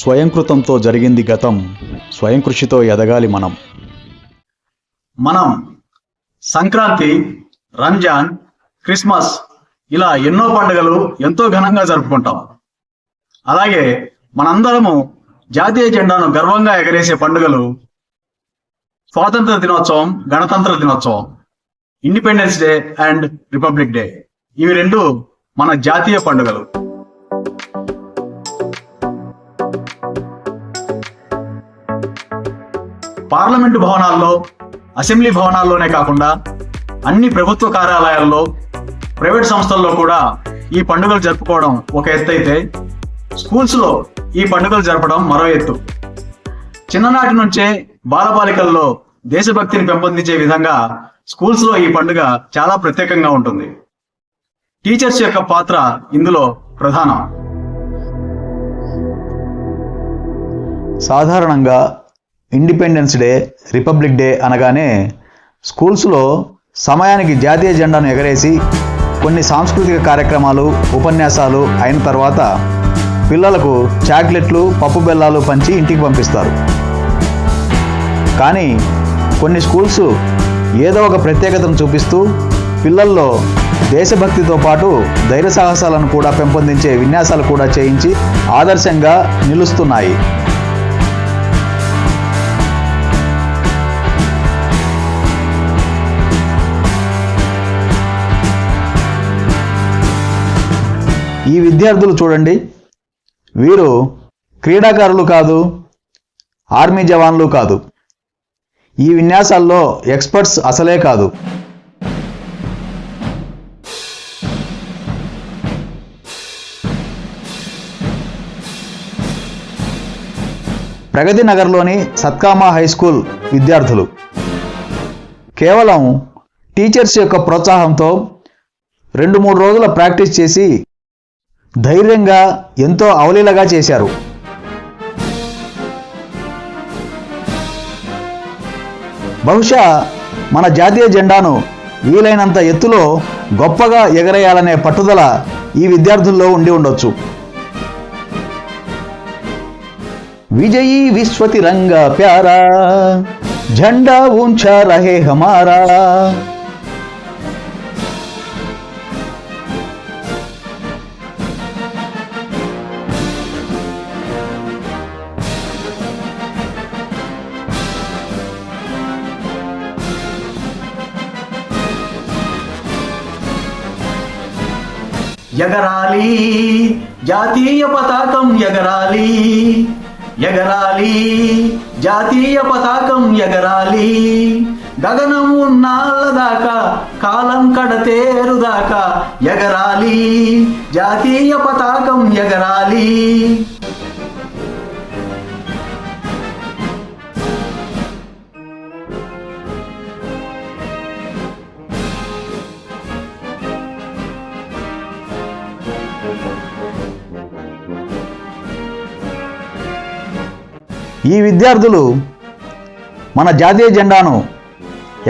స్వయంకృతంతో జరిగింది గతం, స్వయం కృషితో ఎదగాలి మనం. మనం సంక్రాంతి, రంజాన్, క్రిస్మస్ ఇలా ఎన్నో పండుగలు ఎంతో ఘనంగా జరుపుకుంటాం. అలాగే మనందరము జాతీయ జెండాను గర్వంగా ఎగరేసే పండుగలు స్వాతంత్ర దినోత్సవం, గణతంత్ర దినోత్సవం, independence day and republic day. ఇవి రెండు మన జాతీయ పండుగలు. పార్లమెంటు భవనాల్లో, అసెంబ్లీ భవనాల్లోనే కాకుండా అన్ని ప్రభుత్వ కార్యాలయాల్లో, ప్రైవేట్ సంస్థల్లో కూడా ఈ పండుగలు జరుపుకోవడం ఒక ఎత్తు అయితే, స్కూల్స్లో ఈ పండుగలు జరపడం మరో ఎత్తు. చిన్ననాటి నుంచే బాలబాలికల్లో దేశభక్తిని పెంపొందించే విధంగా స్కూల్స్లో ఈ పండుగ చాలా ప్రత్యేకంగా ఉంటుంది. టీచర్స్ యొక్క పాత్ర ఇందులో ప్రధానం. సాధారణంగా ఇండిపెండెన్స్ డే, రిపబ్లిక్ డే అనగానే స్కూల్స్లో సమయానికి జాతీయ జెండాను ఎగరేసి కొన్ని సాంస్కృతిక కార్యక్రమాలు, ఉపన్యాసాలు అయిన తర్వాత పిల్లలకు చాక్లెట్లు, పప్పు బెల్లాలు పంచి ఇంటికి పంపిస్తారు. కానీ కొన్ని స్కూల్స్ ఏదో ఒక ప్రత్యేకతను చూపిస్తూ పిల్లల్లో దేశభక్తితో పాటు ధైర్య సాహసాలను కూడా పెంపొందించే విన్యాసాలు కూడా చేయించి ఆదర్శంగా నిలుస్తున్నాయి. ఈ విద్యార్థులు చూడండి, వీరు క్రీడాకారులు కాదు, ఆర్మీ జవాన్లు కాదు, ఈ విన్యాసాల్లో ఎక్స్పర్ట్స్ అసలే కాదు. ప్రగతి నగర్లోని సత్కామా హై స్కూల్ విద్యార్థులు కేవలం టీచర్స్ యొక్క ప్రోత్సాహంతో 2-3 రోజుల ప్రాక్టీస్ చేసి ధైర్యంగా ఎంతో అవలీలగా చేశారు. బహుశా మన జాతీయ జెండాను వీలైనంత ఎత్తులో గొప్పగా ఎగరేయాలనే పట్టుదల ఈ విద్యార్థుల్లో ఉండి ఉండొచ్చు. విజయీ విశ్వ తిరంగా ప్యారా, झंडा ऊंचा रहे हमारा. ఎగరాలి జాతీయ పతాకం, ఎగరాలి ఎగరాలి జాతీయ పతాకం, ఎగరాలి గగనం ఉన్నాళ్ళ దాకా, కాలం కడతేరు దాకా, ఎగరాలి జాతీయ పతాకం, ఎగరాలి. ఈ విద్యార్థులు మన జాతీయ జెండాను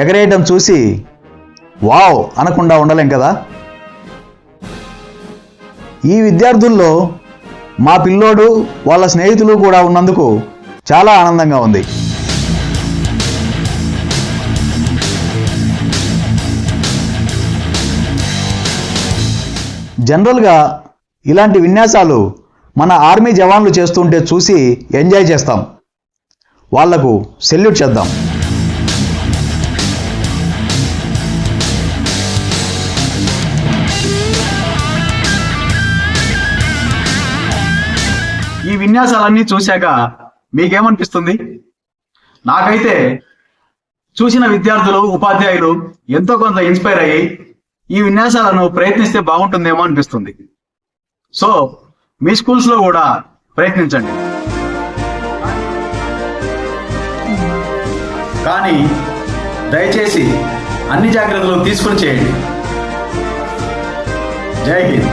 ఎగరేయడం చూసి వావ్ అనకుండా ఉండలేం కదా. ఈ విద్యార్థుల్లో మా పిల్లోడు, వాళ్ళ స్నేహితులు కూడా ఉన్నందుకు చాలా ఆనందంగా ఉంది. జనరల్గా ఇలాంటి విన్యాసాలు మన ఆర్మీ జవాన్లు చేస్తుంటే చూసి ఎంజాయ్ చేస్తాం. వాళ్లకు సెల్యూట్ చేద్దాం. ఈ విన్యాసాలన్నీ చూశాక మీకేమనిపిస్తుంది? నాకైతే చూసిన విద్యార్థులు, ఉపాధ్యాయులు ఎంతో కొంత ఇన్స్పైర్ అయ్యి ఈ విన్యాసాలను ప్రయత్నిస్తే బాగుంటుందేమో అనిపిస్తుంది. సో మీ స్కూల్స్లో కూడా ప్రయత్నించండి. కానీ దయచేసి అన్ని జాగ్రత్తలు తీసుకుని చేయండి. జై హింద్.